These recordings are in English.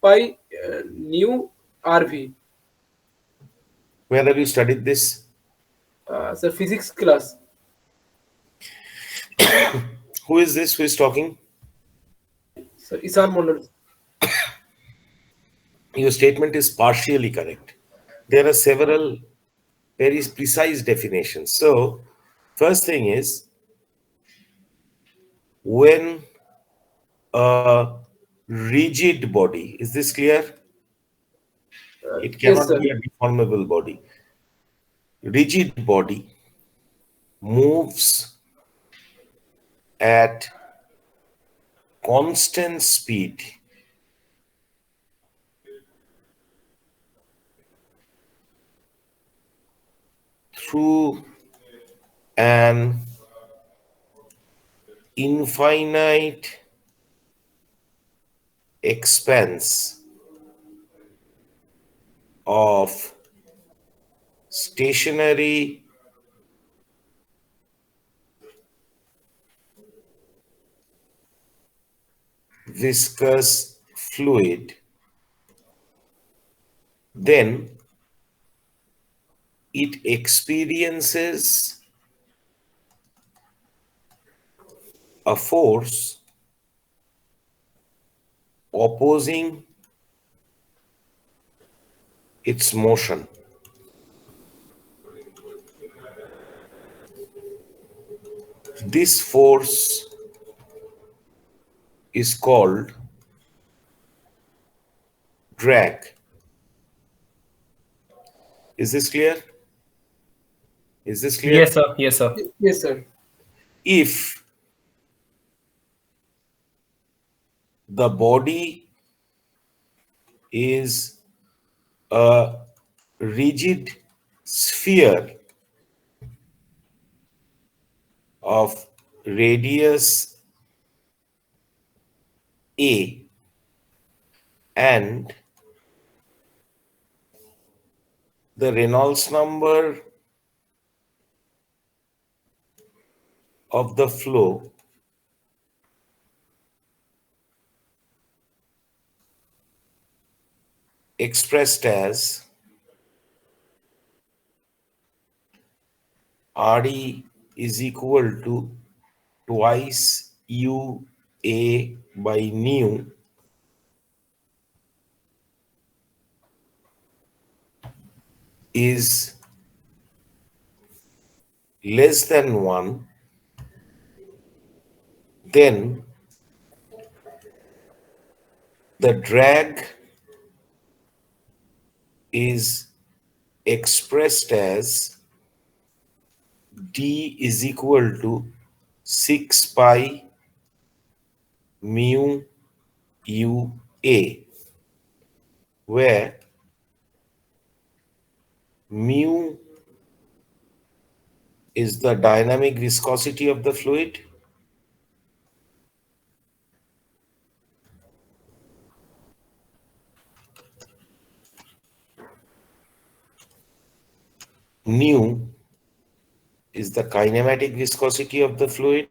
pi nu RV. Where have you studied this? So physics class. Who is this who is talking? So Isan Mondal. Your statement is partially correct. There are several very precise definitions. So, first thing is when a rigid body, is this clear? It Yes, cannot sir. be a deformable body. Rigid body moves at constant speed through an infinite expanse of stationary viscous fluid, then it experiences a force opposing its motion. This force is called drag. Is this clear? Is this clear? Yes, sir. Yes, sir. Yes, sir. If the body is a rigid sphere of radius a and the Reynolds number of the flow expressed as RE is equal to twice UA by nu is less than 1, then the drag is expressed as D is equal to 6 pi mu UA, where mu is the dynamic viscosity of the fluid nu is the kinematic viscosity of the fluid,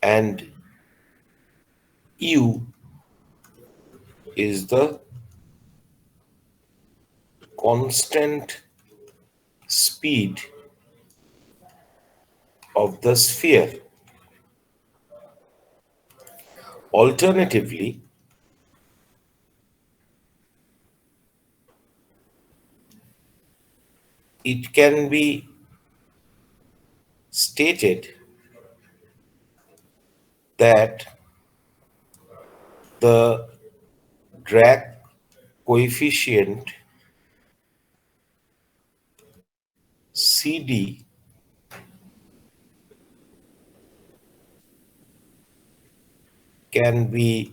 and U is the constant speed of the sphere. Alternatively, it can be stated that the drag coefficient CD can be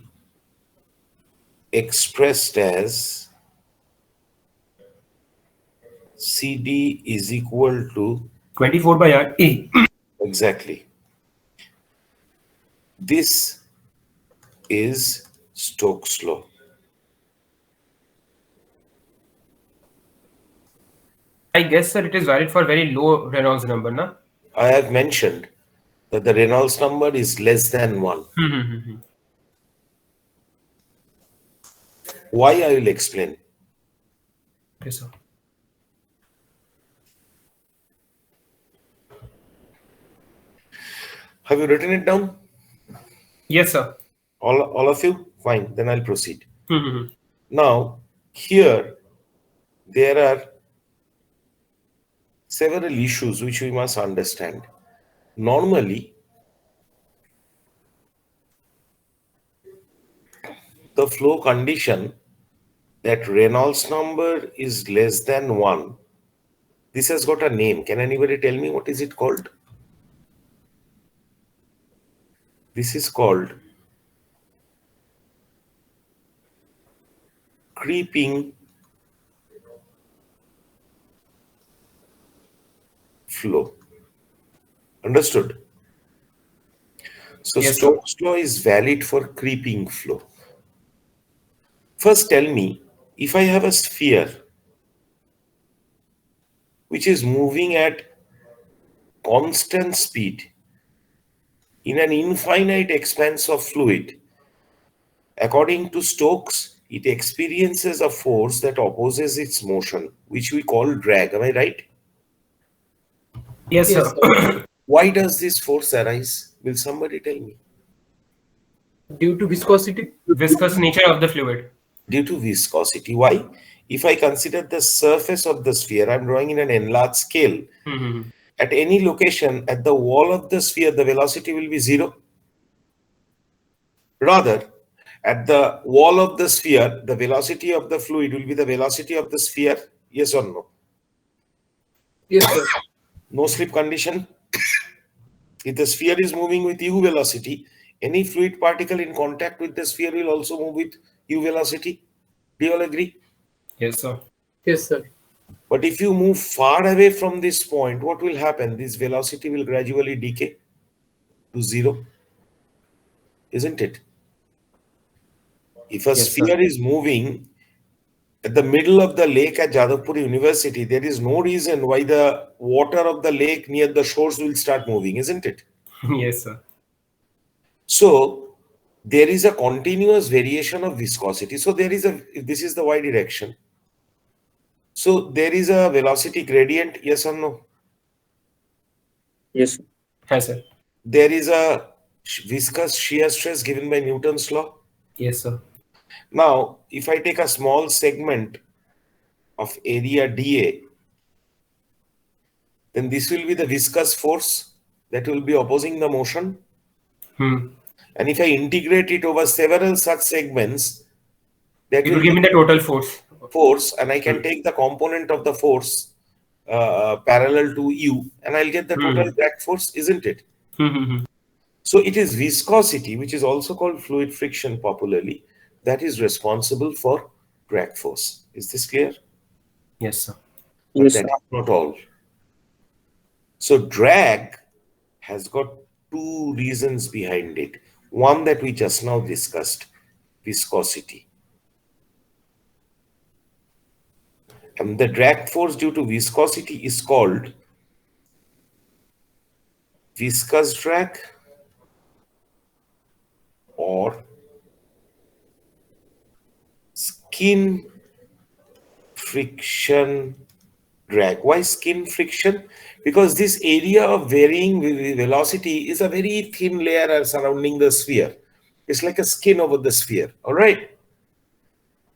expressed as CD is equal to 24 by A. exactly. This is Stokes' law. I guess, sir, it is valid for very low Reynolds number, na? I have mentioned that the Reynolds number is less than 1. Why, I will explain. Okay, sir. Have you written it down? Yes, sir. All of you? Fine, then I'll proceed. Now, here, there are several issues which we must understand. Normally, the flow condition that Reynolds number is less than 1, this has got a name. Can anybody tell me what is it called? This is called creeping flow. Understood? So Yes, sir. Stokes' law is valid for creeping flow. First tell me, if I have a sphere which is moving at constant speed in an infinite expanse of fluid, according to Stokes, it experiences a force that opposes its motion, which we call drag. Am I right? Yes, Yes, sir. sir. Why does this force arise? Will somebody tell me? Due to viscosity. Viscous nature of the fluid. Due to viscosity. Why? If I consider the surface of the sphere, I'm drawing in an enlarged scale. At any location, at the wall of the sphere, the velocity will be 0. Rather, at the wall of the sphere, the velocity of the fluid will be the velocity of the sphere. Yes or no? Yes, sir. No slip condition. If the sphere is moving with u velocity, any fluid particle in contact with the sphere will also move with u velocity. Do you all agree? Yes, sir. Yes, sir. But if you move far away from this point, what will happen? This velocity will gradually decay to 0, isn't it? If a Yes, sir. sphere is moving at the middle of the lake at Jadavpur University, there is no reason why the water of the lake near the shores will start moving, isn't it? Yes, sir. So there is a continuous variation of viscosity. So there is this is the y direction. So there is a velocity gradient, yes or no? Yes, sir. Hi, sir. There is a viscous shear stress given by Newton's law. Yes, sir. Now, if I take a small segment of area dA, then this will be the viscous force that will be opposing the motion. And if I integrate it over several such segments, that It will will give me be the total force. and I can take the component of the force parallel to u, and I'll get the total drag force, isn't it? So it is viscosity, which is also called fluid friction popularly, that is responsible for drag force. Is this clear? Yes, sir. But Yes, that sir. is not all. So drag has got two reasons behind it. One that we just now discussed, viscosity. And the drag force due to viscosity is called viscous drag or skin friction drag. Why skin friction? Because this area of varying velocity is a very thin layer surrounding the sphere. It's like a skin over the sphere, all right?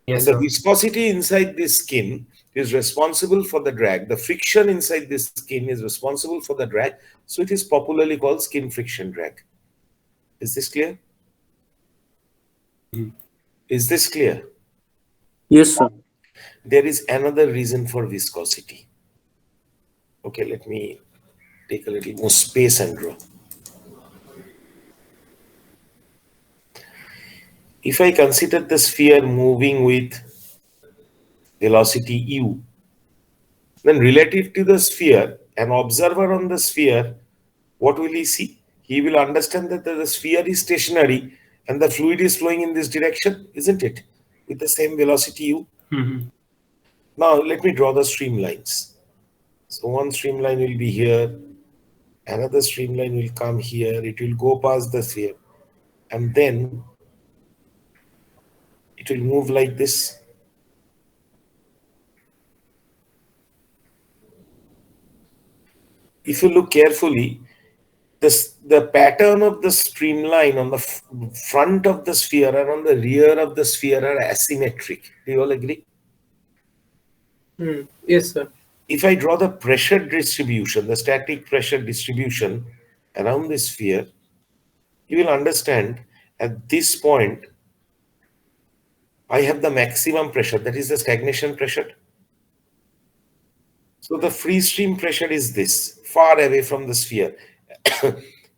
Yes, And the sir. viscosity inside this skin is responsible for the drag. The friction inside this skin is responsible for the drag. So it is popularly called skin friction drag. Is this clear? Is this clear? Yes, sir. There is another reason for viscosity. Okay, let me take a little more space and draw. If I consider the sphere moving with velocity u, then relative to the sphere, an observer on the sphere, what will he see? He will understand that the sphere is stationary and the fluid is flowing in this direction, isn't it? With the same velocity u. Now let me draw the streamlines. So one streamline will be here, another streamline will come here, it will go past the sphere, and then it will move like this. If you look carefully, the pattern of the streamline on the front of the sphere and on the rear of the sphere are asymmetric. Do you all agree? Yes, sir. If I draw the pressure distribution, the static pressure distribution around the sphere, you will understand at this point I have the maximum pressure, that is the stagnation pressure. So the free stream pressure is this, far away from the sphere.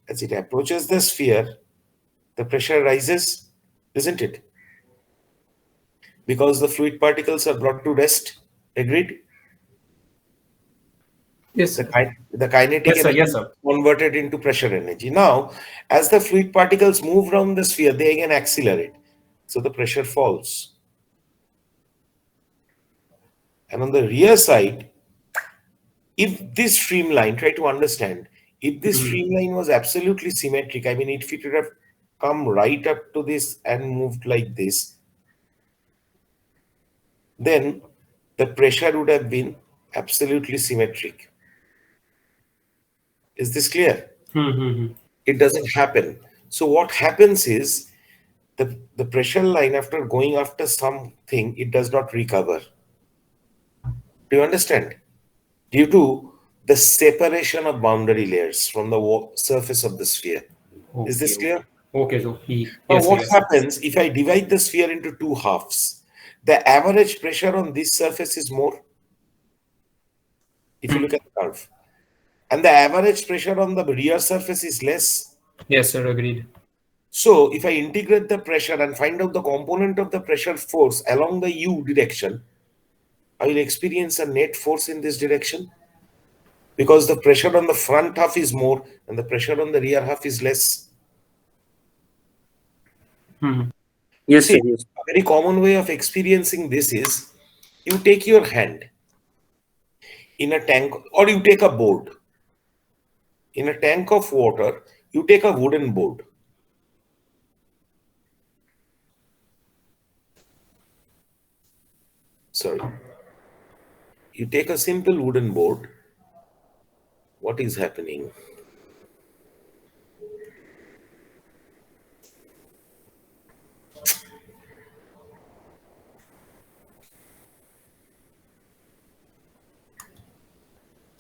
As it approaches the sphere, the pressure rises, isn't it? Because the fluid particles are brought to rest. Agreed? Yes, The, sir. the kinetic Yes, sir. energy Yes, is sir. converted into pressure energy. Now, as the fluid particles move around the sphere, they again accelerate. So the pressure falls. And on the rear side, if this streamline, try to understand, if this streamline was absolutely symmetric, I mean, if it would have come right up to this and moved like this, then the pressure would have been absolutely symmetric. Is this clear? It doesn't happen. So what happens is the pressure line, after going after something, it does not recover. Do you understand? Due to the separation of boundary layers from the surface of the sphere. Is this clear? Okay, so Now, yes, sir. what Yes, sir. happens if I divide the sphere into two halves? The average pressure on this surface is more, if you look at the curve. And the average pressure on the rear surface is less. Yes, sir. Agreed. So, if I integrate the pressure and find out the component of the pressure force along the u direction, I will experience a net force in this direction, because the pressure on the front half is more and the pressure on the rear half is less. Yes, See, sir. Yes. a very common way of experiencing this is you take your hand in a tank, or you take a board. In a tank of water, you take a wooden board. Sorry. You take a simple wooden board. What is happening?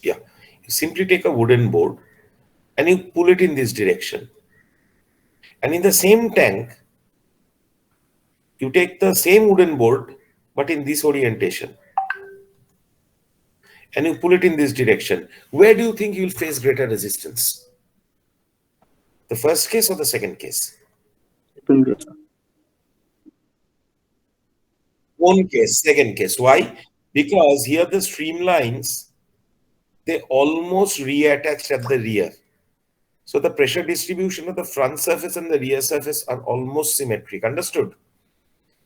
Yeah. You simply take a wooden board and you pull it in this direction. And in the same tank, you take the same wooden board, but in this orientation. And you pull it in this direction. Where do you think you will face greater resistance? The first case or the second case? Second case, sir. One case, second case. Why? Because here the streamlines, they almost reattach at the rear. So the pressure distribution of the front surface and the rear surface are almost symmetric. Understood?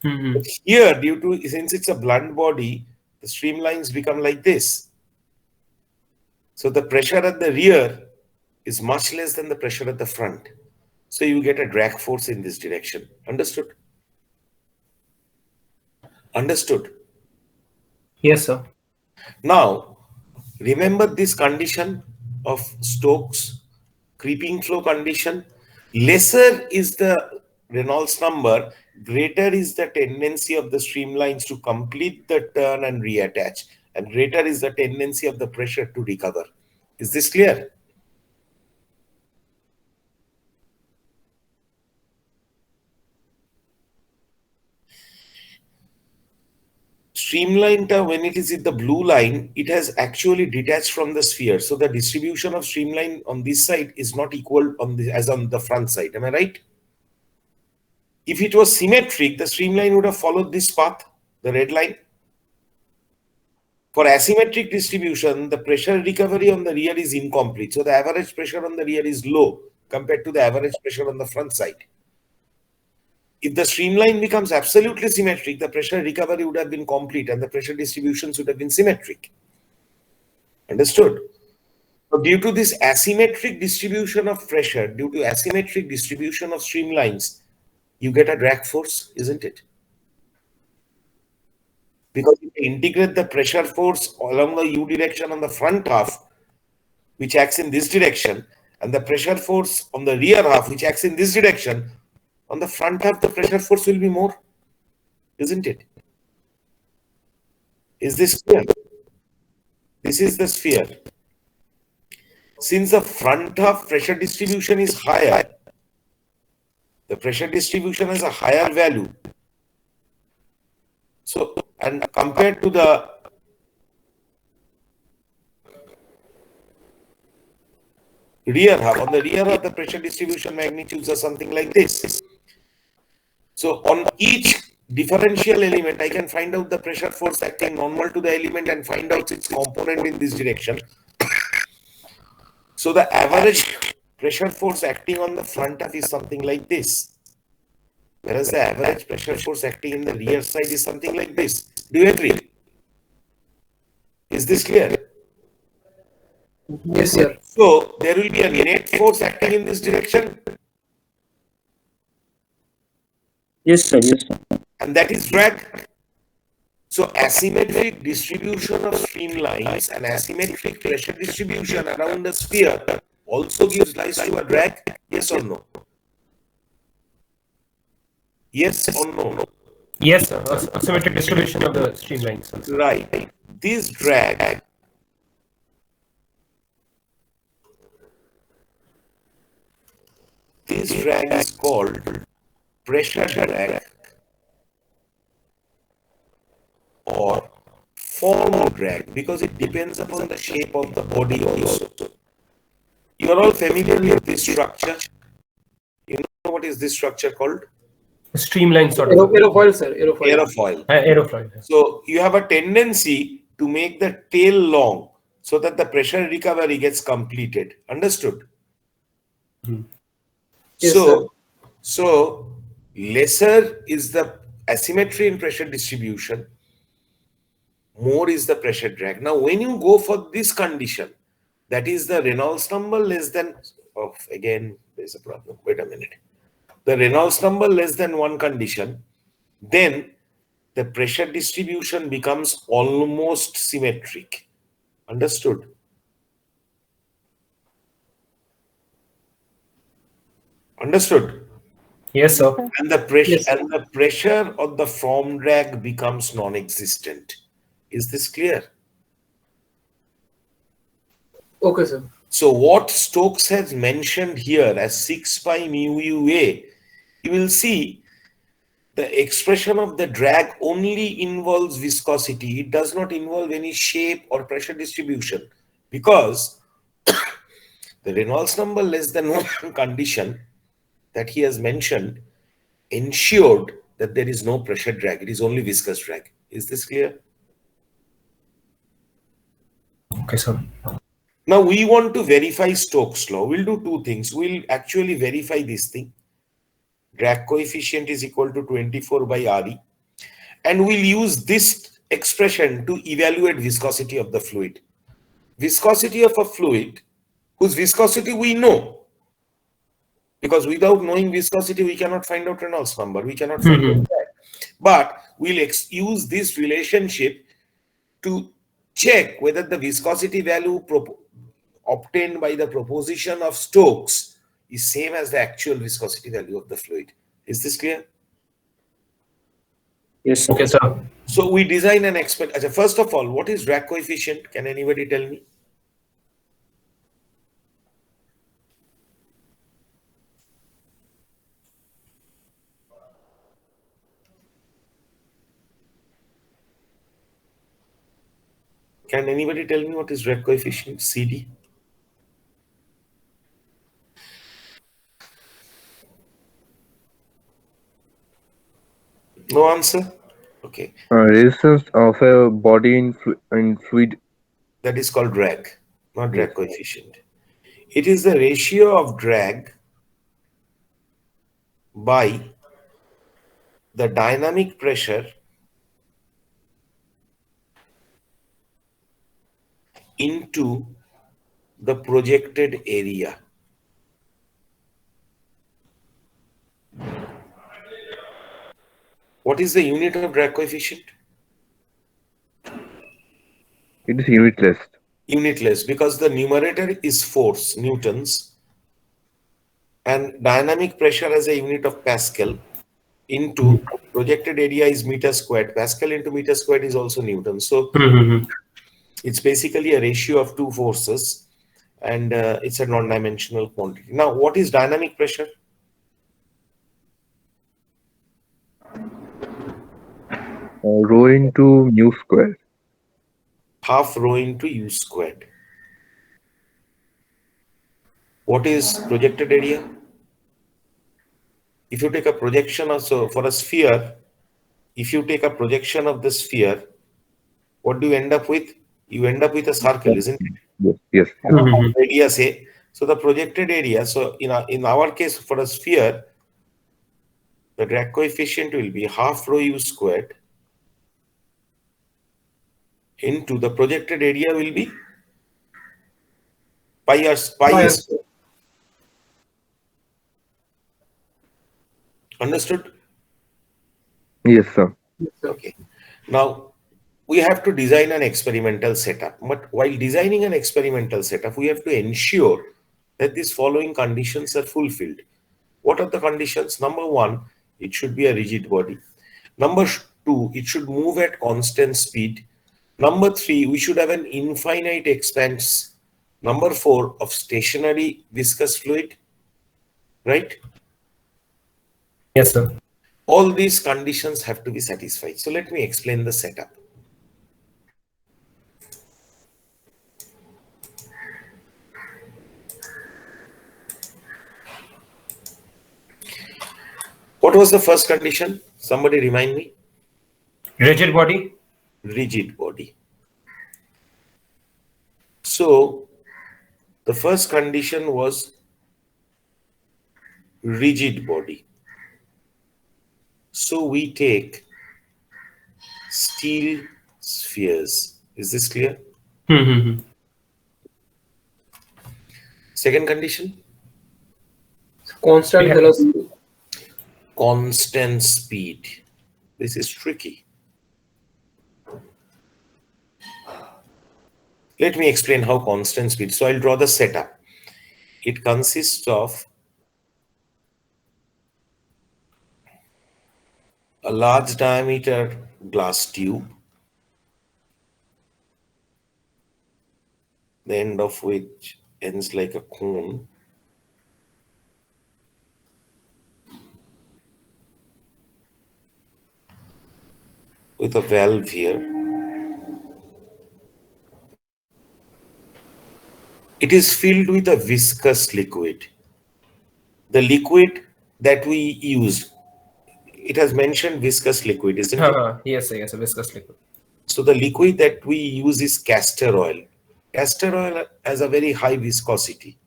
But here, since it's a blunt body, the streamlines become like this. So the pressure at the rear is much less than the pressure at the front. So you get a drag force in this direction. Understood? Understood. Yes, sir. Now, remember this condition of Stokes creeping flow condition. Lesser is the Reynolds number, greater is the tendency of the streamlines to complete the turn and reattach, and greater is the tendency of the pressure to recover. Is this clear? Streamline term, when it is in the blue line, it has actually detached from the sphere. So the distribution of streamline on this side is not equal as on the front side. Am I right? If it was symmetric, the streamline would have followed this path, the red line. For asymmetric distribution, the pressure recovery on the rear is incomplete. So the average pressure on the rear is low compared to the average pressure on the front side. If the streamline becomes absolutely symmetric, the pressure recovery would have been complete and the pressure distributions would have been symmetric. Understood? So due to this asymmetric distribution of pressure, due to asymmetric distribution of streamlines, you get a drag force, isn't it? Because if you integrate the pressure force along the u direction on the front half, which acts in this direction, and the pressure force on the rear half, which acts in this direction, on the front half, the pressure force will be more, isn't it? Is this clear? This is the sphere. Since the front half pressure distribution is higher, the pressure distribution has a higher value. So, and compared to the rear half, on the rear half, the pressure distribution magnitudes are something like this. So, on each differential element, I can find out the pressure force acting normal to the element and find out its component in this direction. So, the average pressure force acting on the front half is something like this, whereas the average pressure force acting in the rear side is something like this. Do you agree? Is this clear? Yes, sir. So there will be a net force acting in this direction, Yes, sir. Yes, sir. and that is drag. So asymmetric distribution of streamlines and asymmetric pressure distribution around the sphere also gives rise to a drag. Yes or no? Yes or no? Yes, sir. Asymmetric distribution of the streamlines. Right. This drag is called pressure drag or form drag because it depends upon the shape of the body also. You are all familiar with this structure. You know what is this structure called? Streamline sort of. Aerofoil, sir. Aerofoil. Aerofoil. Aerofoil. So you have a tendency to make the tail long so that the pressure recovery gets completed. Understood? Yes, So lesser is the asymmetry in pressure distribution, more is the pressure drag. Now, when you go for this condition, that is the Reynolds number less than, oh, again, there's a problem. Wait a minute. The Reynolds number less than one condition, then the pressure distribution becomes almost symmetric. Understood? Understood? Yes, sir. And the pressure Yes, sir. and the pressure of the form drag becomes non-existent. Is this clear? Okay, sir. So what Stokes has mentioned here as 6 pi mu UA, you will see the expression of the drag only involves viscosity. It does not involve any shape or pressure distribution because the Reynolds number less than one condition that he has mentioned ensured that there is no pressure drag. It is only viscous drag. Is this clear? Okay, sir. Now we want to verify Stokes' law. We'll do two things. We'll actually verify this thing. Drag coefficient is equal to 24 by RE. And we'll use this expression to evaluate viscosity of the fluid. Viscosity of a fluid, whose viscosity we know. Because without knowing viscosity, we cannot find out Reynolds number. We cannot find out that. But we'll use this relationship to check whether the viscosity value obtained by the proposition of Stokes is same as the actual viscosity value of the fluid. Is this clear? Yes, sir. Okay, sir. So we design an experiment. First of all, what is drag coefficient? Can anybody tell me? Can anybody tell me what is drag coefficient? CD? No answer? Okay. Resistance of a body in fluid. That is called drag, not drag coefficient. It is the ratio of drag by the dynamic pressure into the projected area. What is the unit of drag coefficient? It is unitless. Unitless, because the numerator is force, newtons, and dynamic pressure as a unit of Pascal into projected area is meter squared. Pascal into meter squared is also Newton. So it's basically a ratio of two forces, and it's a non-dimensional quantity. Now, what is dynamic pressure? Rho into mu square. Half rho into u squared. What is projected area? If you take a projection of, so for a sphere, if you take a projection of the sphere, what do you end up with? You end up with a circle, isn't it? Yes, yes. Radius A. So the projected area, so in our case for a sphere, the drag coefficient will be half rho u squared into the projected area will be pi r squared. Understood? Yes, sir. Okay. Now we have to design an experimental setup. But while designing an experimental setup, we have to ensure that these following conditions are fulfilled. What are the conditions? Number one, it should be a rigid body. Number two, it should move at constant speed. Number three, we should have an infinite expanse. Number four, of stationary viscous fluid, right? Yes, sir. All these conditions have to be satisfied. So let me explain the setup. What was the first condition? Somebody remind me. Rigid body. Rigid body. So the first condition was rigid body. So we take steel spheres. Is this clear? Second condition? Constant velocity. Constant speed. This is tricky. Let me explain how constant speed. So I'll draw the setup. It consists of a large diameter glass tube, the end of which ends like a cone. With a valve here. It is filled with a viscous liquid. The liquid that we used, it has mentioned viscous liquid, isn't it? Yes, sir. Yes, a viscous liquid. So the liquid that we use is castor oil. Castor oil has a very high viscosity.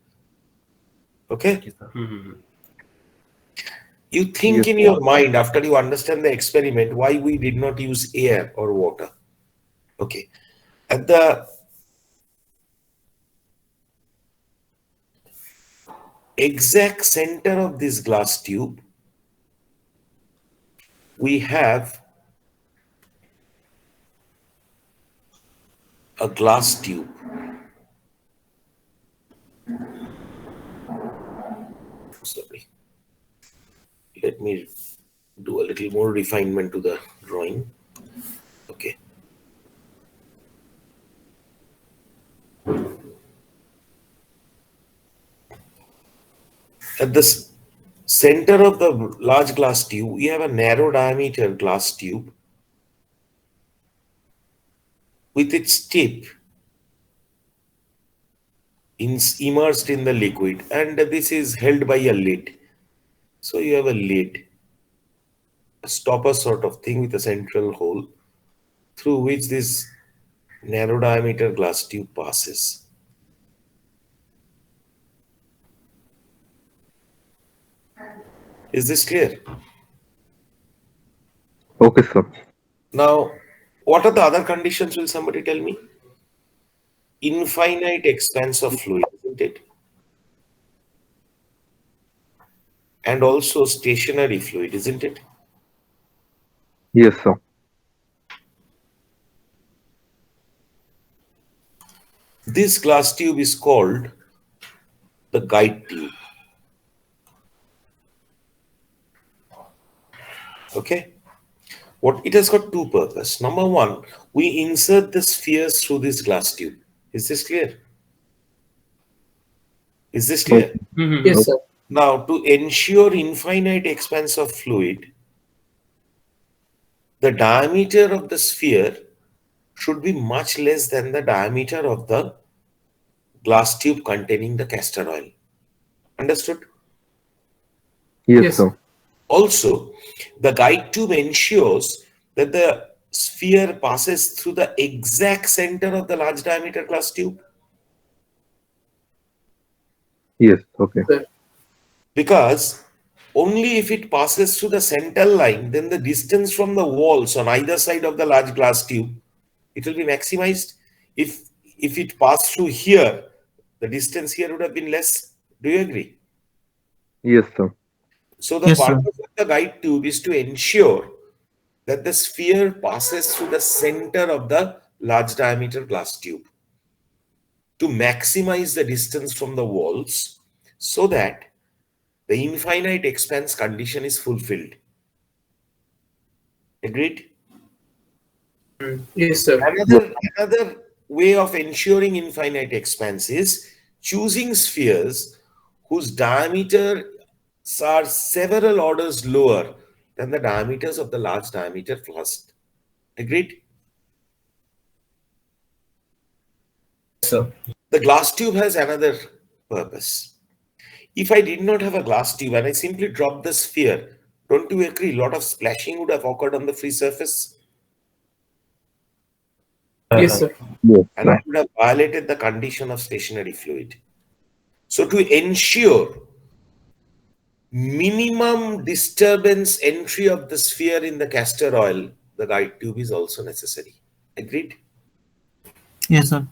Okay? Yes, sir. You think Yes, in sir. your mind, after you understand the experiment, why we did not use air or water. Okay. At the exact center of this glass tube, we have a glass tube. Sorry. Let me do a little more refinement to the drawing. Okay. At the center of the large glass tube, we have a narrow diameter glass tube with its tip immersed in the liquid, and this is held by a lid. So you have a lid, a stopper sort of thing with a central hole through which this narrow diameter glass tube passes. Is this clear? Okay, sir. Now, what are the other conditions? Will somebody tell me? infinite expanse of fluid, isn't it? And also stationary fluid, isn't it? Yes, sir. This glass tube is called the guide tube. Okay? What it has got two purposes. Number one, we insert the spheres through this glass tube. Is this clear? Is this clear? Yes, sir. Now, to ensure infinite expanse of fluid, the diameter of the sphere should be much less than the diameter of the glass tube containing the castor oil. Understood? Yes, Yes. sir. Also, the guide tube ensures that the sphere passes through the exact center of the large diameter glass tube, Yes. Okay. Sir. because only if it passes through the central line, then the distance from the walls on either side of the large glass tube, it will be maximized. If it passed through here, the distance here would have been less. Do you agree? Yes, sir. So the Yes, sir. purpose of the guide tube is to ensure that the sphere passes through the center of the large diameter glass tube to maximize the distance from the walls so that the infinite expanse condition is fulfilled. Agreed? Yes, sir. Another way of ensuring infinite expanse is choosing spheres whose diameters are several orders lower than the diameters of the large diameter flask. Agreed? Sir. The glass tube has another purpose. If I did not have a glass tube and I simply dropped the sphere, don't you agree? A lot of splashing would have occurred on the free surface Yes, sir. Yes. and it would have violated the condition of stationary fluid. So to ensure minimum disturbance entry of the sphere in the castor oil, the guide tube is also necessary. Agreed? Yes, sir.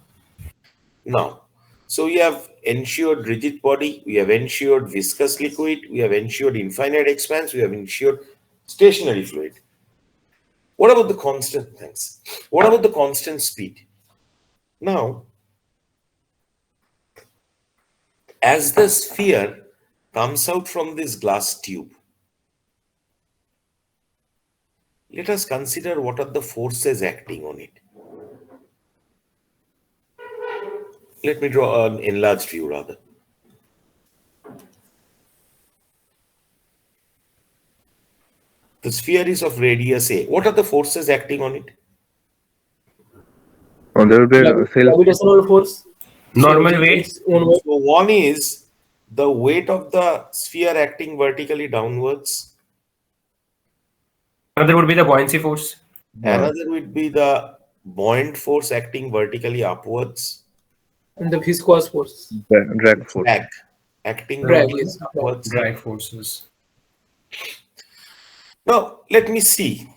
Now, so we have ensured rigid body, we have ensured viscous liquid, we have ensured infinite expanse, we have ensured stationary fluid. What about the constant? Thanks. What about the constant speed? Now, as the sphere comes out from this glass tube, let us consider what are the forces acting on it. Let me draw an enlarged view rather. The sphere is of radius A. What are the forces acting on it? On the other cell. Gravitational force. Normal So, weight. its own weight. So one is the weight of the sphere acting vertically downwards. Another would be the buoyancy force. Another would be the buoyant force acting vertically upwards. And the viscous force. Drag force. Drag acting Drag, vertically yes. upwards. Drag forces. Now, let me see.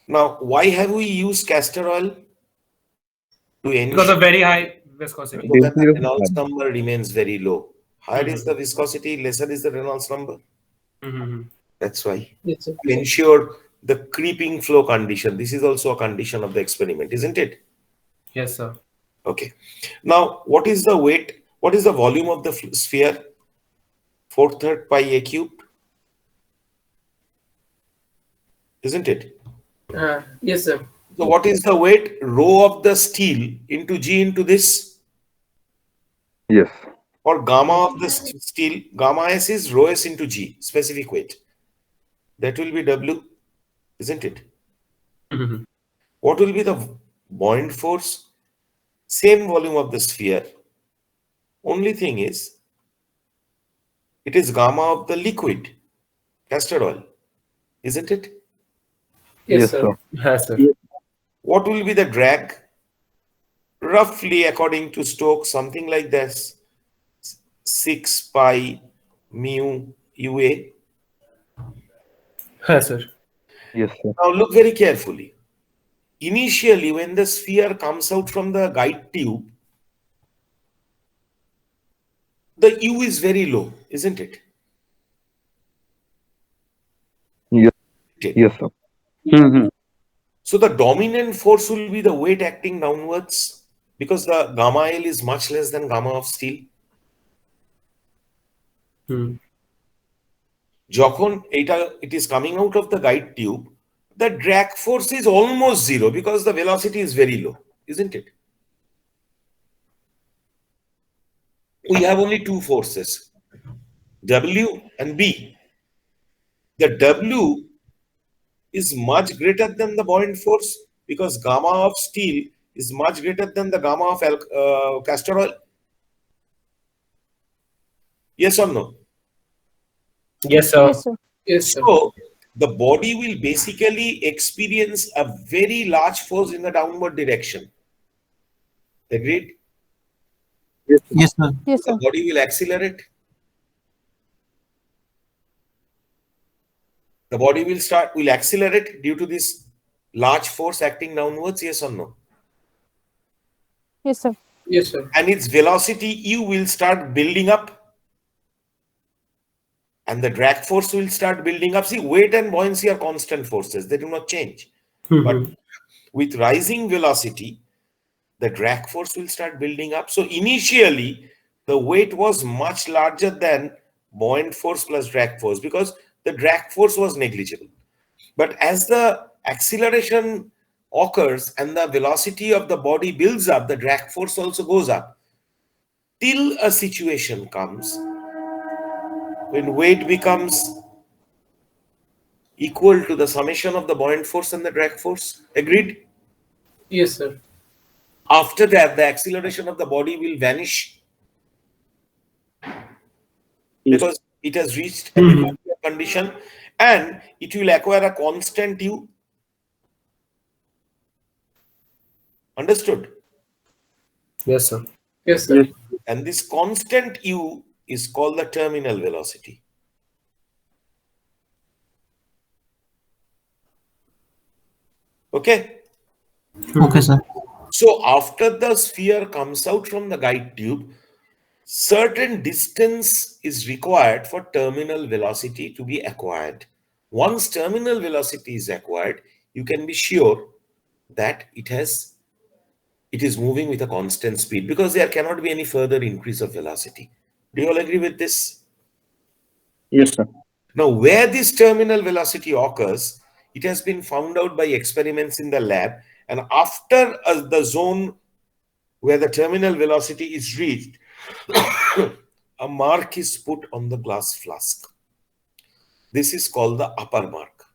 Now, why have we used castor oil? To Because ensure of very high viscosity. that the Reynolds number remains very low. Higher is Mhm. the viscosity, lesser is the Reynolds number. Mhm. That's why. Yes, sir. To ensure the creeping flow condition. This is also a condition of the experiment, isn't it? Yes, sir. Okay. Now, what is the weight? What is the volume of the sphere? 4/3 pi a cubed. Isn't it? Yes, sir. So what is the weight? Rho of the steel into G into this, Yes. or gamma of the steel. Gamma S is rho S into G, specific weight. That will be W, isn't it? Mhm. What will be the buoyant force? Same volume of the sphere. Only thing is, it is gamma of the liquid, castor oil, isn't it? Yes, sir. Yes, sir. What will be the drag? Roughly, according to Stokes, something like this, 6 pi mu UA. Yes, sir. Yes, sir. Now look very carefully. Initially, when the sphere comes out from the guide tube, the U is very low, isn't it? Yes. Yes, sir. Mm-hmm. So the dominant force will be the weight acting downwards because the gamma L is much less than gamma of steel. যখন it is coming out of the guide tube, the drag force is almost zero because the velocity is very low, isn't it? We have only two forces, W and B. The W is much greater than the buoyant force because gamma of steel is much greater than the gamma of castor oil. Yes or no? Yes, sir. Yes, sir. Yes, sir. So the body will basically experience a very large force in the downward direction. Agreed? Yes, sir. Yes, The sir. body will accelerate. The body will accelerate due to this large force acting downwards, yes or no? Yes, sir. Yes, sir. And its velocity U will start building up. And the drag force will start building up. See, weight and buoyancy are constant forces. They do not change. But with rising velocity, the drag force will start building up. So initially, the weight was much larger than buoyant force plus drag force because the drag force was negligible. But as the acceleration occurs and the velocity of the body builds up, the drag force also goes up. Till a situation comes when weight becomes equal to the summation of the buoyant force and the drag force. Agreed? Yes, sir. After that, the acceleration of the body will vanish because it has reached an equilibrium condition and it will acquire a constant U. Understood? Yes, sir. Yes, sir. And this constant U is called the terminal velocity. Okay? Okay, sir. So after the sphere comes out from the guide tube, certain distance is required for terminal velocity to be acquired. Once terminal velocity is acquired, you can be sure that it is moving with a constant speed because there cannot be any further increase of velocity. Do you all agree with this? Yes, sir. Now, where this terminal velocity occurs, it has been found out by experiments in the lab. And after the zone where the terminal velocity is reached, a mark is put on the glass flask. This is called the upper mark.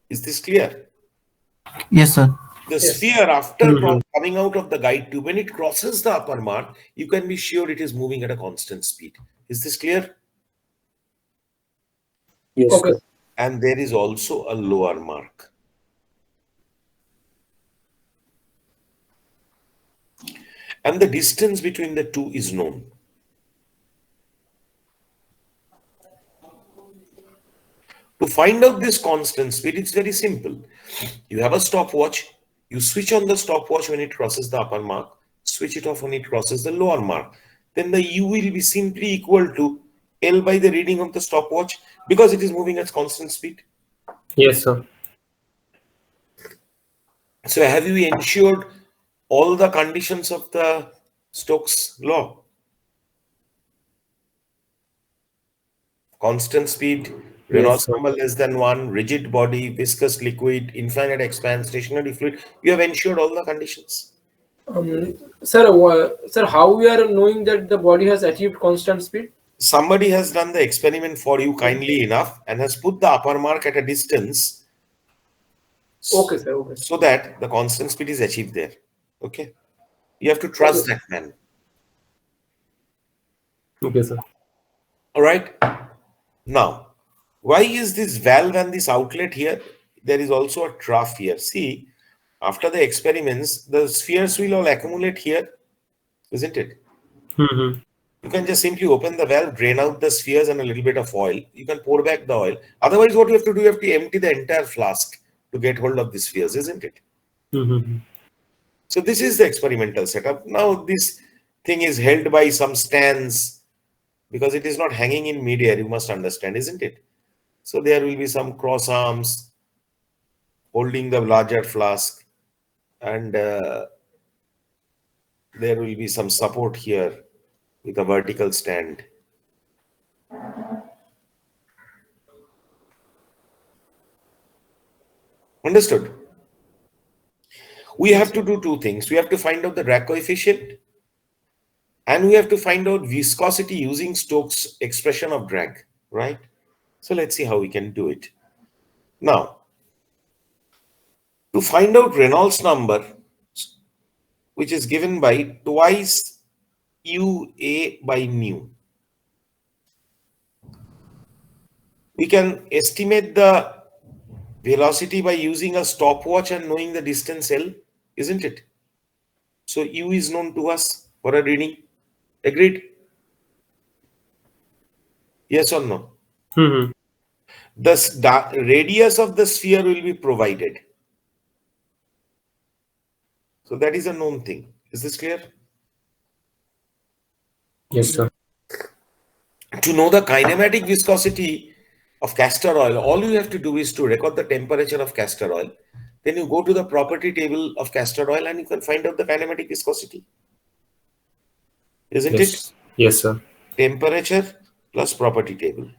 Is this clear? Yes, sir. The Yes. sphere, after coming out of the guide tube, when it crosses the upper mark, you can be sure it is moving at a constant speed. Is this clear? Yes, Okay. sir. And there is also a lower mark. And the distance between the two is known. To find out this constant speed, it's very simple. You have a stopwatch. You switch on the stopwatch when it crosses the upper mark. Switch it off when it crosses the lower mark. Then the U will be simply equal to L by the reading of the stopwatch because it is moving at constant speed. Yes, sir. So have you ensured all the conditions of the Stokes law? Constant speed, Reynolds sir. number less than 1, rigid body, viscous liquid, infinite expanse, stationary fluid. You have ensured all the conditions. Sir, how we are knowing that the body has achieved constant speed? Somebody has done the experiment for you kindly enough and has put the upper mark at a distance. Okay, sir. Okay. So that the constant speed is achieved there. Okay. You have to trust that man. Okay, sir. All right. Now, why is this valve and this outlet here? There is also a trough here. See, after the experiments, the spheres will all accumulate here, isn't it? You can just simply open the valve, drain out the spheres and a little bit of oil. You can pour back the oil. Otherwise, what you have to do, you have to empty the entire flask to get hold of the spheres, isn't it? So this is the experimental setup. Now, this thing is held by some stands, because it is not hanging in midair, you must understand, isn't it? So there will be some cross arms holding the larger flask, and there will be some support here with a vertical stand. Understood? We have to do two things. We have to find out the drag coefficient, and we have to find out viscosity using Stokes' expression of drag, right? So let's see how we can do it. Now, to find out Reynolds number, which is given by twice UA by mu, we can estimate the velocity by using a stopwatch and knowing the distance L, isn't it? So U is known to us for a reading. Agreed? Yes or no? Mm-hmm. The radius of the sphere will be provided. So that is a known thing. Is this clear? Yes, sir. To know the kinematic viscosity of castor oil, all you have to do is to record the temperature of castor oil. Then you go to the property table of castor oil and you can find out the kinematic viscosity. Isn't it? Yes, sir. Temperature plus property table.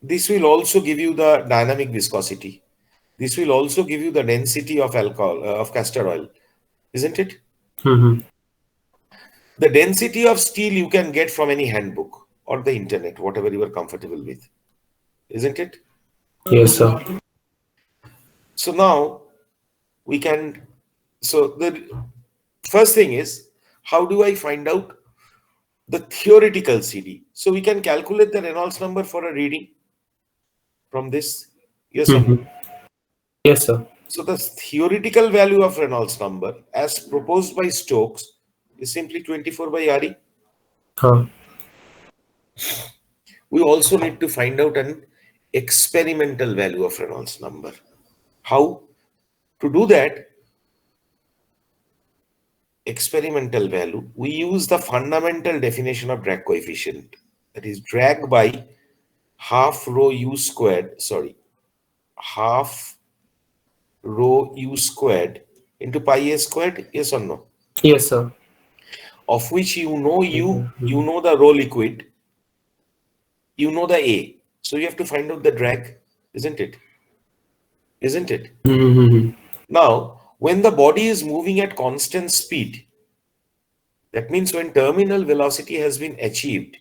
This will also give you the dynamic viscosity. This will also give you the density of alcohol, of castor oil. Isn't it? Mm-hmm. The density of steel you can get from any handbook or the internet, whatever you are comfortable with. Isn't it? Yes, sir. So now we can, so the first thing is, how do I find out the theoretical CD? So we can calculate the Reynolds number for a reading from this. Yes or no? Mm-hmm. Yes, sir. So the theoretical value of Reynolds number as proposed by Stokes is simply 24 by RE. Huh. We also need to find out an experimental value of Reynolds number. How? To do that, experimental value, we use the fundamental definition of drag coefficient. That is drag by half rho u squared, half rho u squared into pi a squared, yes or no? Yes, sir. Of which you know you know the rho liquid, you know the A. So you have to find out the drag, isn't it? Isn't it? Mm-hmm. Now, when the body is moving at constant speed, that means when terminal velocity has been achieved,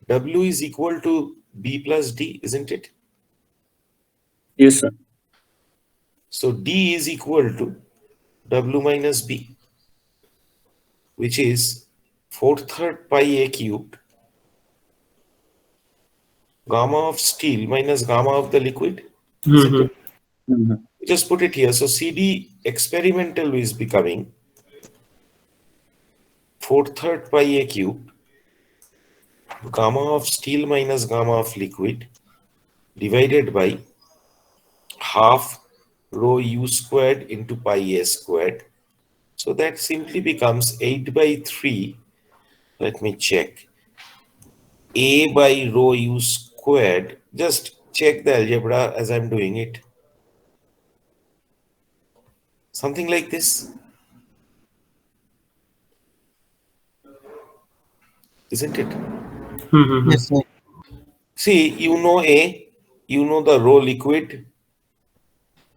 W is equal to B plus D, isn't it? Yes, sir. So D is equal to W minus B, which is 4/3 pi A cubed gamma of steel minus gamma of the liquid, isn't it? Mhm. Just put it here. So CD experimental is becoming 4/3 pi A cubed gamma of steel minus gamma of liquid divided by half rho u squared into pi a squared. So that simply becomes 8 by 3. Let me check. A by rho u squared. Just check the algebra as I'm doing it. Something like this. Isn't it? Mm-hmm. Yes, sir. See, you know A, you know the rho liquid,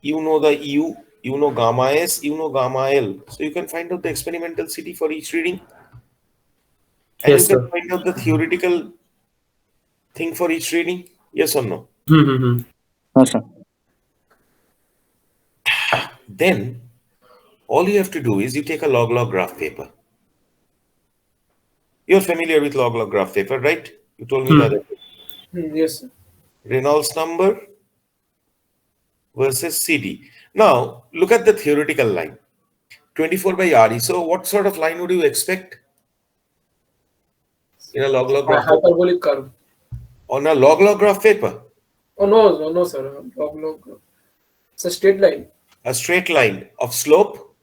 you know the U, you know gamma S, you know gamma L. So you can find out the experimental CD for each reading. And Yes, you can sir. find out the theoretical thing for each reading. Yes or no? Mm-hmm. Yes, sir. Then all you have to do is you take a log-log graph paper. You're familiar with log-log graph paper, right? You told me the other day. Yes, sir. Reynolds number versus CD. Now, look at the theoretical line. 24 by RE. So what sort of line would you expect in a log-log graph paper? Hyperbolic curve. On a log-log graph paper, Oh no, no, sir. Log. It's a straight line. a straight line of slope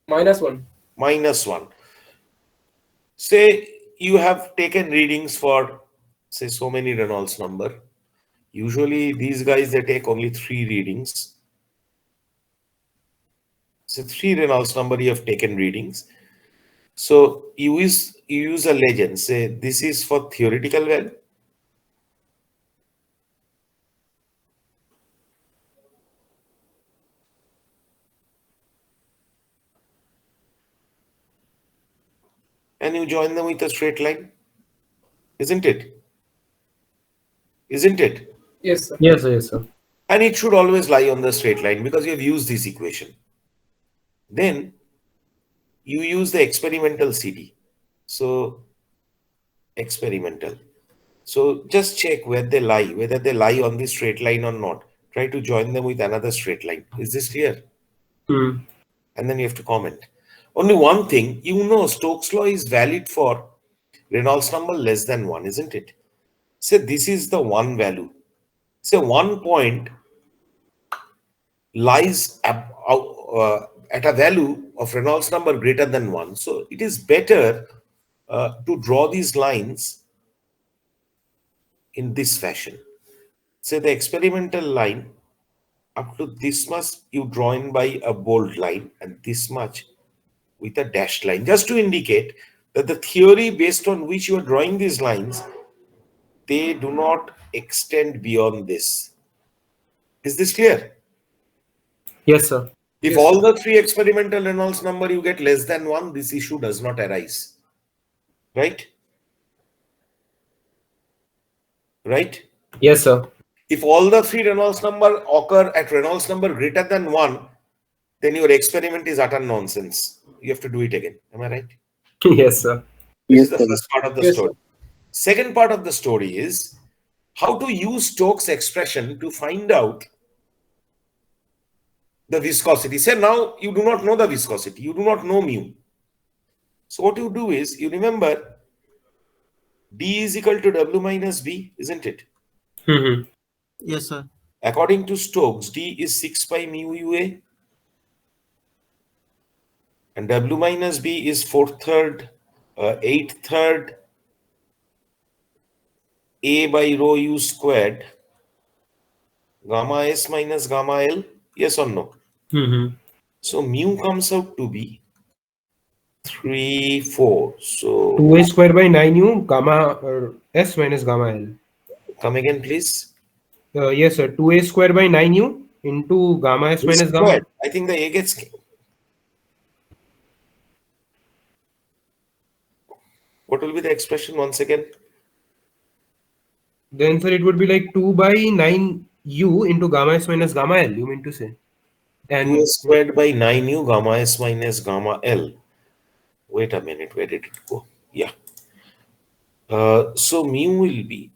-1. -1. Say you have taken readings for, say, so many Reynolds number. Usually these guys, they take only 3 readings. So 3 Reynolds number you have taken readings. So you use a legend. Say this is for theoretical value. And you join them with a straight line. Isn't it? Isn't it? Yes, sir. Yes, sir. Yes, sir. And it should always lie on the straight line because you have used this equation. Then you use the experimental CD. So experimental. So just check where they lie, whether they lie on the straight line or not. Try to join them with another straight line. Is this clear? Hmm. And then you have to comment. Only one thing, you know, Stokes' law is valid for Reynolds number less than 1, isn't it? Say this is the one value. Say 1 point lies at a value of Reynolds number greater than 1. So it is better to draw these lines in this fashion. Say the experimental line up to this much you draw in by a bold line and this much with a dashed line, just to indicate that the theory based on which you are drawing these lines, they do not extend beyond this. Is this clear? Yes, sir. If Yes, all sir. the 3 experimental Reynolds number you get less than 1, this issue does not arise. Right? Right? Yes, sir. If all the 3 Reynolds number occur at Reynolds number greater than 1, then your experiment is utter nonsense. You have to do it again. Am I right? Yes, sir. This Yes, is the sir. first part of the Yes, story. sir. Second part of the story is how to use Stokes' expression to find out the viscosity. Say now you do not know the viscosity, you do not know mu. So what you do is you remember D is equal to W minus B, isn't it? Hmm. Yes, sir. According to Stokes, D is 6 pi mu UA and W minus B is 4/3, 8/3 A by rho U squared, gamma S minus gamma L. Yes or no? Hmm. So mu comes out to be 3, 4. So 2a square by 9u gamma s minus gamma l. come again, please. Yes, sir. 2a square by 9u into gamma s It's minus squared. gamma. I think the A gets. What will be the expression once again? Then, sir, it would be like 2 by 9u into gamma s minus gamma l, you mean to say? 2 And squared by 9u gamma S minus gamma L. Wait a minute, where did it go? Yeah. So mu will be.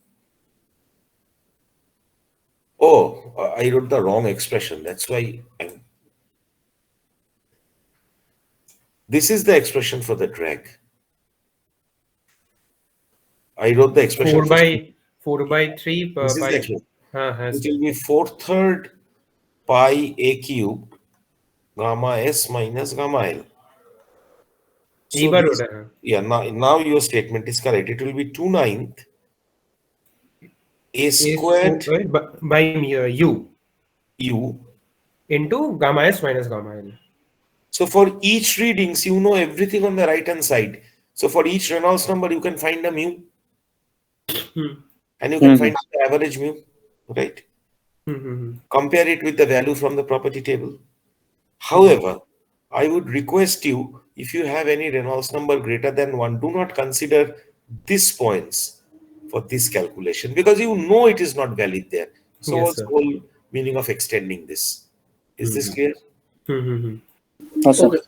Oh, I wrote the wrong expression. That's why this is the expression for the drag. I wrote the expression 4 for. by 4 by 3 This is the pi. expression. Yes, It sir. will be 4/3 pi A cube gamma S minus gamma L. E So bar this, होता है. yeah, now your statement is correct. It will be 2/9 A A squared by u U. into gamma s minus gamma l. So for each readings, you know everything on the right hand side. So for each Reynolds number, you can find a mu and you can Mhm. find the average mu, right? Hmm. Compare it with the value from the property table. However, I would request you, if you have any Reynolds number greater than 1, do not consider these points for this calculation because you know it is not valid there. So Yes, what's the sir. whole meaning of extending this? Is this clear? Hmm. Yes, sir. Okay.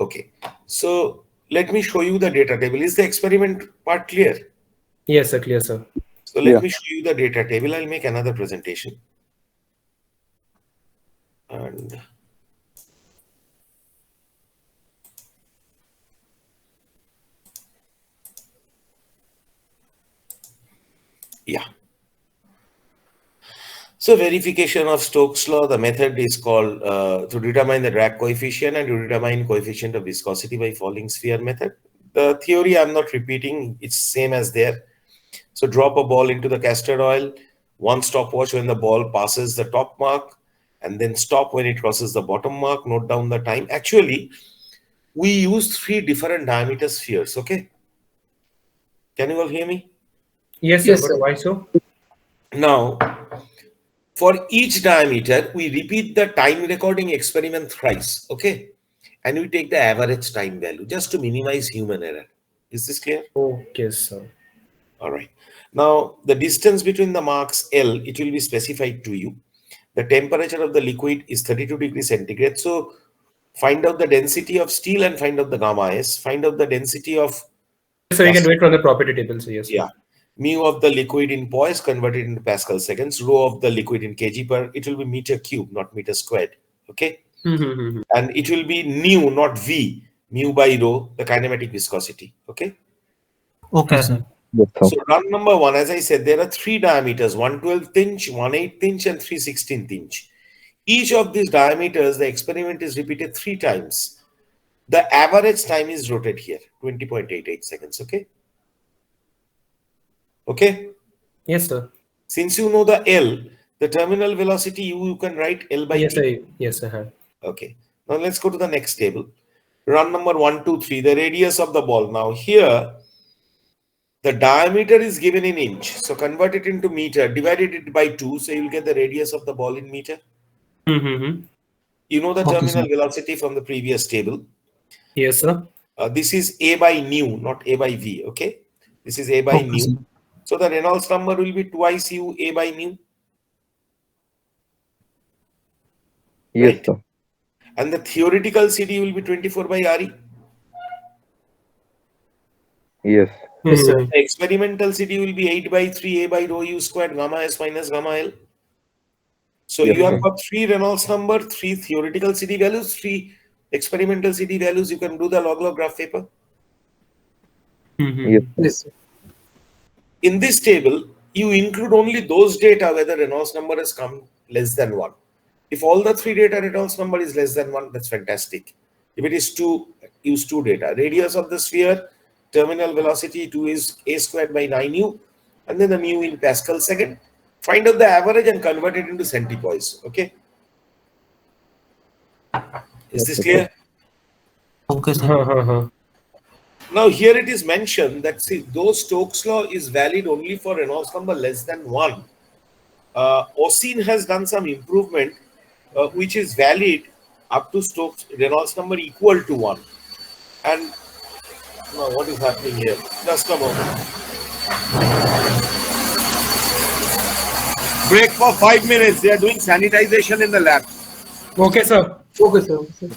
Okay. So let me show you the data table. Is the experiment part clear? Yes, sir. Clear, sir. So let Yeah. me show you the data table. I'll make another presentation. And yeah. So verification of Stokes' law, the method is called to determine the drag coefficient and to determine coefficient of viscosity by falling sphere method. The theory I'm not repeating, it's same as there. So drop a ball into the castor oil, one stopwatch when the ball passes the top mark, and then stop when it crosses the bottom mark, note down the time. Actually, we use 3 different diameter spheres, okay? Can you all hear me? Yes, Yes, sir. sir. But why so? Now, for each diameter, we repeat the time recording experiment thrice, okay? And we take the average time value just to minimize human error. Is this clear? Okay, sir. All right. Now, the distance between the marks L, it will be specified to you. The temperature of the liquid is 32 degrees centigrade. So, find out the density of steel and find out the gamma S. Find out the density of So you can do it from the property table. So yes. yeah. Mu of the liquid in poise converted into Pascal seconds. Rho of the liquid in kg per. It will be meter cube, not meter squared. Okay. And it will be nu, not V. Mu by rho, the kinematic viscosity. Okay. Okay, sir. Yes, sir. So run number 1, as I said, there are 3 diameters: 1/12th inch, 1/8th inch, and 3/16th inch. Each of these diameters, the experiment is repeated 3 times. The average time is rotated here, 20.88 seconds. Okay. Okay. Yes, sir. Since you know the L, the terminal velocity you can write L by Yes, T. yes, I have. Okay. Now let's go to the next table. Run number 1, 2, 3, the radius of the ball. Now here, the diameter is given in inch. So convert it into meter, divided it by 2. So you'll get the radius of the ball in meter. You know the Okay, terminal sir. velocity from the previous table. Yes, sir. This is A by nu, not A by V. Okay. This is A by Okay, nu. sir. So the Reynolds number will be twice U A by nu. Yes, Right? sir. And the theoretical CD will be 24 by RE. Yes. Yes, sir. The experimental CD will be 8 by 3 A by rho U squared gamma S minus gamma L. So Yes, you have sir. got 3 Reynolds number, 3 theoretical CD values, 3 experimental CD values. You can do the log graph paper. Yes, sir. Yes, sir. In this table, you include only those data where the Reynolds number has come less than 1. If all the 3 data Reynolds number is less than 1, that's fantastic. If it is 2, use 2 data. Radius of the sphere, terminal velocity 2 is a squared by 9u, and then the mu in Pascal second. Find out the average and convert it into centipoise. Okay. Is this Okay, clear? Okay, sir. Now here it is mentioned that see, though Stokes' law is valid only for Reynolds number less than 1, Oseen has done some improvement which is valid up to Stokes Reynolds number equal to 1. And now what is happening here? Just a moment. Break for 5 minutes. They are doing sanitization in the lab. Okay, sir. Okay, sir. Okay, sir.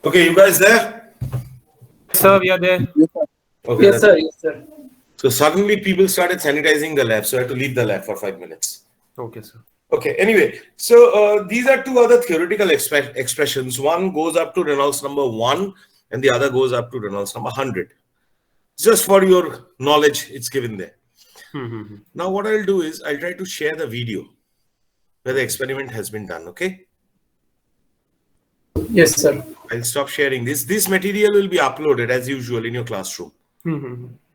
Okay, you guys there? Sir, we are there. Okay, Yes, sir. Yes, sir. So suddenly people started sanitizing the lab, so I had to leave the lab for 5 minutes. Okay, sir. Okay, anyway, so these are two other theoretical expressions. One goes up to Reynolds number 1 and the other goes up to Reynolds number 100. Just for your knowledge, it's given there. Now what I'll do is I'll try to share the video where the experiment has been done, okay? Yes, sir. I'll stop sharing this. This material will be uploaded as usual in your classroom.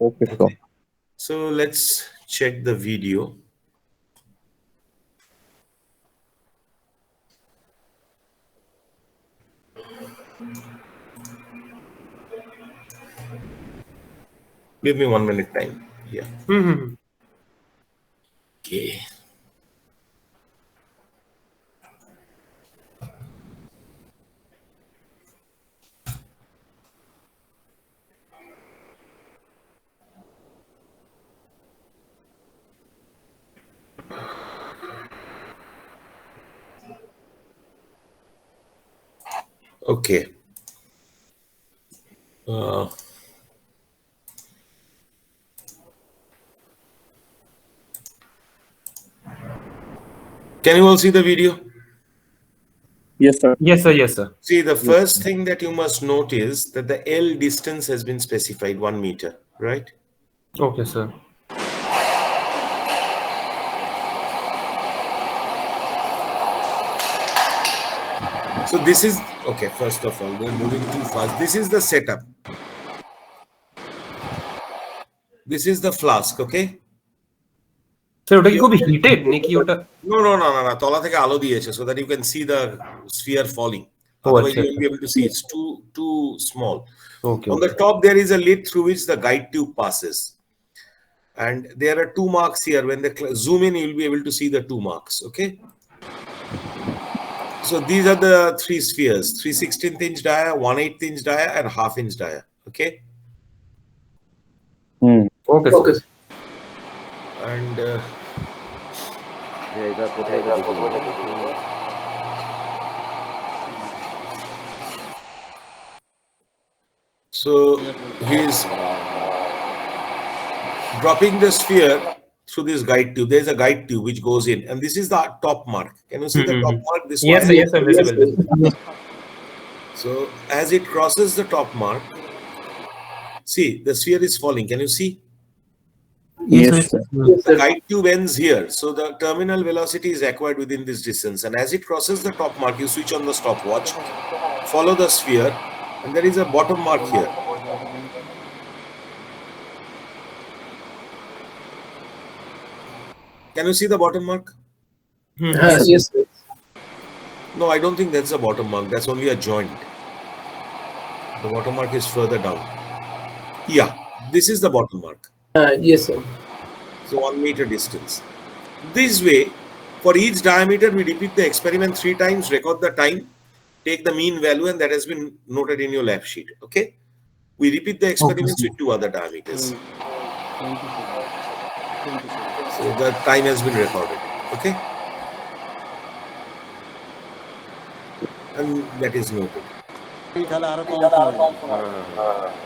Okay, sir. So let's check the video. Give me 1 minute time. Yeah. Okay. Okay. Can you all see the video? Yes, sir. Yes, sir. Yes, sir. See, the first thing that you must note is that the L distance has been specified 1 meter, right? Okay, sir. So this is, okay, first of all, we're moving too fast. This is the setup. This is the flask, okay? Sir, ওটা কি খুব heated নাকি ওটা? No. তলা থেকে আলো দিয়েছে so that you can see the sphere falling. Oh, Otherwise, achha, you won't be able to see. It's too small. Okay. On the top, there is a lid through which the guide tube passes. And there are 2 marks here. When they zoom in, you'll be able to see the 2 marks, okay? So these are the 3 spheres, 3/16 inch dia, 1/8 inch dia, and 1/2 inch dia, okay? Okay, Okay. sir. And so he's dropping the sphere through this guide tube. There's a guide tube which goes in, and this is the top mark. Can you see the top mark? This Yes, one? sir. Yes, sir. Visible. So as it crosses the top mark, see the sphere is falling. Can you see? Yes, sir. The guide tube ends here, so the terminal velocity is acquired within this distance. And as it crosses the top mark, you switch on the stopwatch, follow the sphere, and there is a bottom mark here. Can you see the bottom mark? Yes, sir. No, I don't think that's the bottom mark. That's only a joint. The bottom mark is further down. Yeah, this is the bottom mark. Yes, sir. So 1 meter distance. This way, for each diameter, we repeat the experiment 3 times, record the time, take the mean value, and that has been noted in your lab sheet. Okay? We repeat the experiments with 2 other diameters. So the time has been recorded. Okay? And that is noted.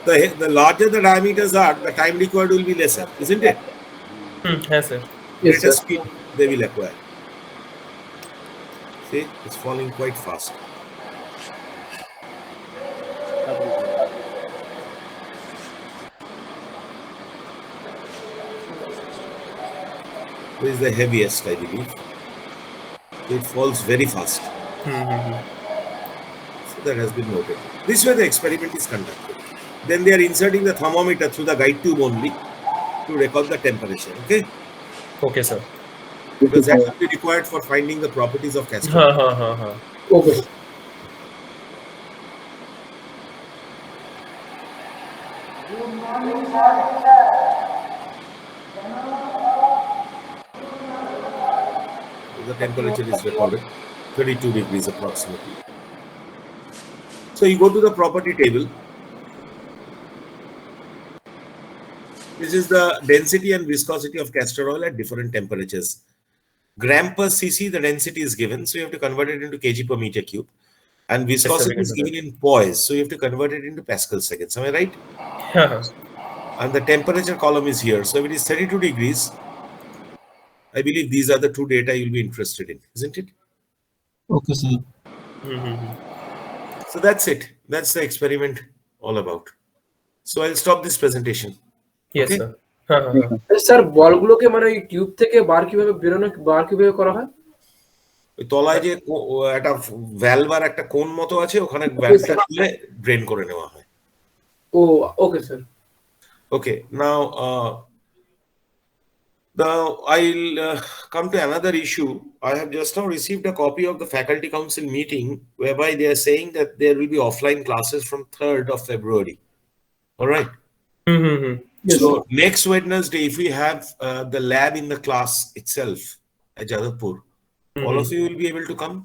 The larger the diameters are, the time required will be lesser, isn't it? Yes, sir. Yes, Greater sir. speed they will acquire. See, it's falling quite fast. This is the heaviest, I believe. It falls very fast. So that has been noted. This way the experiment is conducted. Then they are inserting the thermometer through the guide tube only to record the temperature. Okay? Okay, sir. Because that will be required for finding the properties of castor oil. Okay. The temperature is recorded 32 degrees approximately. So you go to the property table. This is the density and viscosity of castor oil at different temperatures. Gram per cc, the density is given, so you have to convert it into kg per meter cube. And viscosity can is do given in poise, so you have to convert it into Pascal seconds. Am I right? And the temperature column is here. So if it is 32 degrees, I believe these are the two data you'll be interested in, isn't it? Okay, sir. So that's it. That's the experiment all about. So I'll stop this presentation. Yes, Okay? sir. Sir বলগুলোকে মানে ওই tube থেকে বার কিভাবে করা হয়? ওই তলায় যে একটা ভ্যালভ আর একটা কোন মতো আছে, ওখানে ভ্যালভটা খুলে ড্রেন করে নেওয়া হয়। ও okay sir. Okay, now I'll come to another issue. I have just now received a copy of the faculty council meeting whereby they are saying that there will be offline classes from 3rd of February. All right. So next Wednesday, if we have the lab in the class itself at Jadavpur, all of you will be able to come.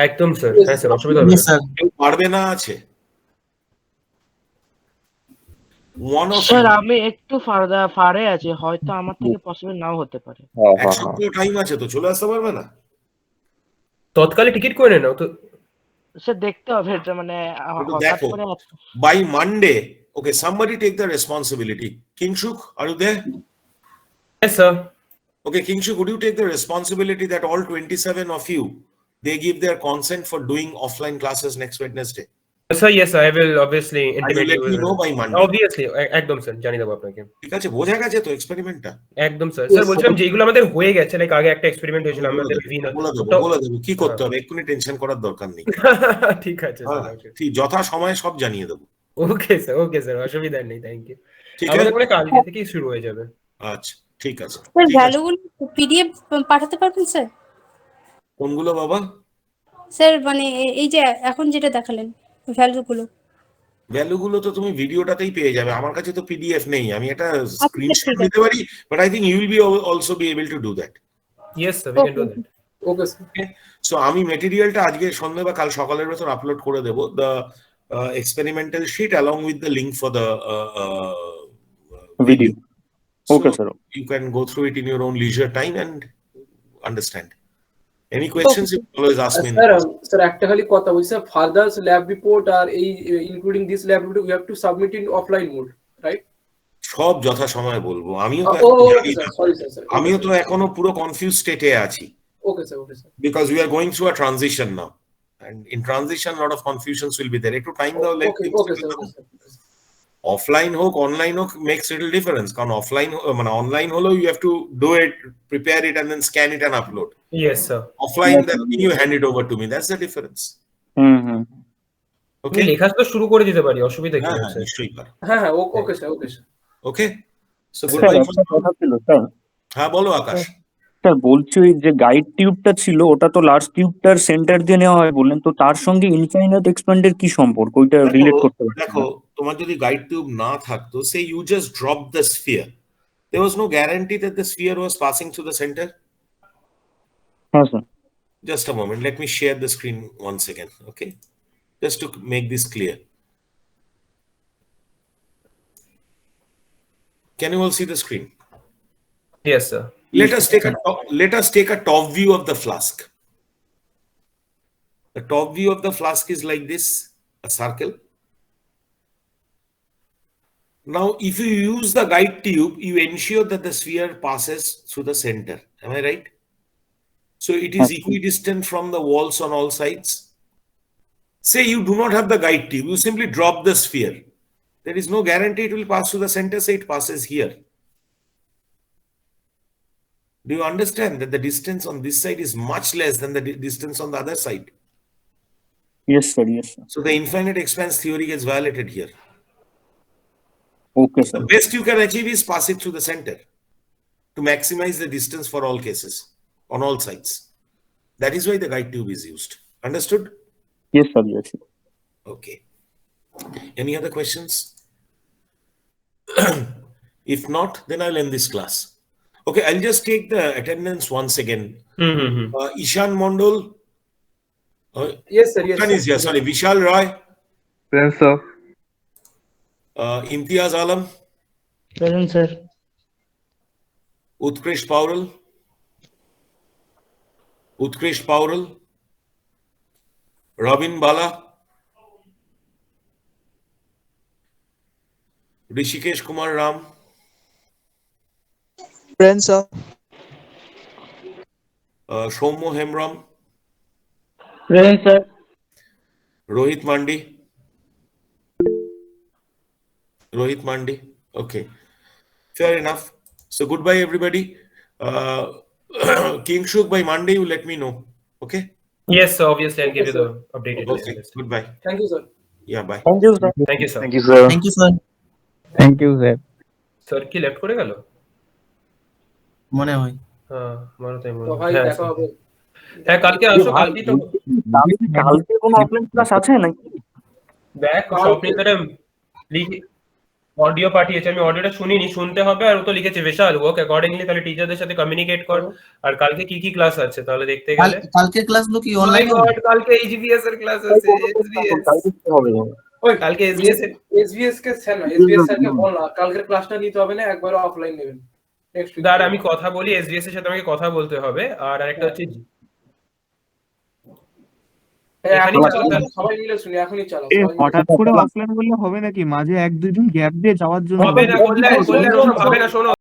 একদম sir. হ্যাঁ sir, অসুবিধা হবে Yes, না। sir. কেউ পারবে না আছে? One of sir you. আমি একটু ফারে আছি, হয়তো আমার থেকে পসিবল নাও হতে পারে। এক সপ্তাহ টাইম আছে তো, চলে আসতে পারবে না? তৎকালে টিকিট করে নাও তো। স্যার দেখতে হবে এটা, মানে হঠাৎ দেখো, করে। by Monday, okay, somebody take the responsibility. Kingshuk, are you there? Yes, sir. Okay, Kingshuk, would you take the responsibility that all 27 of you, they give their consent for doing offline classes next Wednesday? Sir, yes, I will obviously intimate let me know by Monday. Obviously, একদম sir, জানিয়ে দেবো আপনাকে। ঠিক আছে, বোঝা গেছে তো এক্সপেরিমেন্টটা? একদম স্যার। স্যার বলছিলাম যেগুলো আমাদের হয়ে গেছে, লাইক আগে একটা এক্সপেরিমেন্ট হয়েছিল আমাদের বিভিন্ন। বলে দেবো কি করতে হবে, এক্ষুনি টেনশন করার দরকার নেই। ঠিক আছে স্যার, ঠিক যথা সময়ে সব জানিয়ে দেবো। ওকে স্যার, অসুবিধা নেই, থ্যাংক ইউ। ঠিক আছে, আমাদের মনে কালকে থেকেই শুরু হয়ে যাবে। আচ্ছা ঠিক আছে। স্যার ভ্যালুগুলো পিডিএফ পাঠাতে পারবেন স্যার? কোনগুলো বাবা? স্যার মানে এই যে এখন যেটা দেখালেন ভ্যালুগুলো তো তুমি ভিডিওটাতেই পেয়ে যাবে, আমার কাছে তো পিডিএফ নেই, আমি একটা স্ক্রিনশট নিতে পারি, but I think you will be also be able to do that. Yes sir, we can do that. Okay sir. So আমি মেটেরিয়ালটা আজকে সন্ধ্যে বা কাল সকালের ভেতর আপলোড করে দেবো, the experimental sheet along with the link for the video. Okay, sir. You can go through it in your own leisure time and understand. Any questions? You always ask me. Sir একটা খালি কথা বলছি sir, father's lab report আর এই including this lab report we have to submit in offline mode, right? সব যথা সময় বলবো। আমিও তো এখনো পুরো কনফিউজ স্টেটে আছি। Okay sir. Because we are going through a transition now, and in transition a lot of confusions will be there. একটু টাইম দাও, let me offline হোক অনলাইন হোক makes little difference, কারণ অফলাইন মানে অনলাইন হলো you have to do it, prepare it and then scan it and upload. Yes sir. Offline then you hand it over to me, that's the difference. Okay, লেখা তো শুরু করে দিতে পারি, অসুবিধা কি আছে? নিশ্চয়ই পারো। হ্যাঁ okay sir. Okay, so good sir bye. একটা কথা ছিল স্যার। হ্যাঁ বলো আকাশ। স্যার বলছি ওই যে গাইড টিউবটা ছিল ওটা তো লার্জ টিউবটার সেন্টার দিয়ে নেওয়া হয় বললেন, তো তার সঙ্গে ইনফাইনাইট এক্সপ্যান্ডের কি সম্পর্ক, ওইটা রিলেট করতে পারছি না। দেখো, তোমার যদি গাইড টিউব না থাকতো, say you just drop the sphere, there was no guarantee that the sphere was passing through the center. হ্যাঁ sir. Just a moment, let me share the screen once again, okay? Just to make this clear. Can you all see the screen? Yes sir. Let us take a top view of the flask. The top view of the flask is like this, a circle. Now, if you use the guide tube, you ensure that the sphere passes through the center. Am I right? So it is equidistant from the walls on all sides. Say you do not have the guide tube, you simply drop the sphere. There is no guarantee it will pass through the center, say it passes here. Do you understand that the distance on this side is much less than the distance on the other side? Yes sir, yes sir. So the infinite expanse theory gets violated here. Okay sir. The best you can achieve is pass it through the center to maximize the distance for all cases, on all sides. That is why the guide tube is used. Understood? Yes sir, yes sir. Okay. Any other questions? If not, then I'll end this class. Okay, I'll just take the attendance once again. Ishan Mondol. Yes sir. Ishan is here. Sorry, Vishal Roy. Present, sir. Imtiaz Alam. Present sir. Utkrish Paural. Robin Bala, Rishikesh Kumar Ram, Present, sir. Soumya Hemram, Present, sir. Rohit Mandi. Rohit Mandi. Okay, fair enough. So goodbye, everybody. King Shuk, by Monday, you let me know. Okay. Yes, sir, obviously I'll give Okay, you the sir. updated Okay. list. Goodbye. Thank you, sir. Yeah. Bye. Thank you sir. Thank you, sir. Thank you sir. Thank you, sir. Thank you, sir. Sir কি left করে গেল? মনে হয়। হ্যাঁ, আমারও তাই মনে তো হয়। ভাই হ্যাঁ, দেখা হবে। হ্যাঁ, কালকে আসো, কালকেই তো কালকে কোনো অফলাইন ক্লাস আছে নাকি? দেখ কালকে- স্বপ্নিল তোরে অডিও পাঠিয়েছে, আমি অডিওটা শুনিনি, শুনতে হবে। আর ও তো লিখেছে বিশাল ওয়ার্ক অ্যাকর্ডিংলি, তাহলে টিচারদের সাথে কমিউনিকেট কর। আর কালকে কি কি ক্লাস আছে তাহলে দেখতে গেলে? কালকে ক্লাসগুলো কি মাই অনলাইনে হবে? গড, কালকে এইচবিএস এর ক্লাস আছে। এইচবিএস কালকে কি হবে? ওই কালকে এসবিএস এর এসবিএস কে স্যার না, এসবিএস স্যারকে বল না কালকের ক্লাসটা নিতে হবে না, একবার অফলাইন নেবেন নেক্সট উইক। দাঁড়া আমি কথা বলি, এসবিএস এর সাথে আমাকে কথা বলতে হবে। আর আরেকটা হচ্ছে এখানেই চালাও তাহলে। সবাই মিলে শুনি, এখনই চালাও। এ সবাই মিলে হঠাৎ করে অফলাইন করলে হবে নাকি? মাঝে 1-2 দিন গ্যাপ দিয়ে যাওয়ার জন্য হবে না, করলে আর ওসব হবে না। শোনো,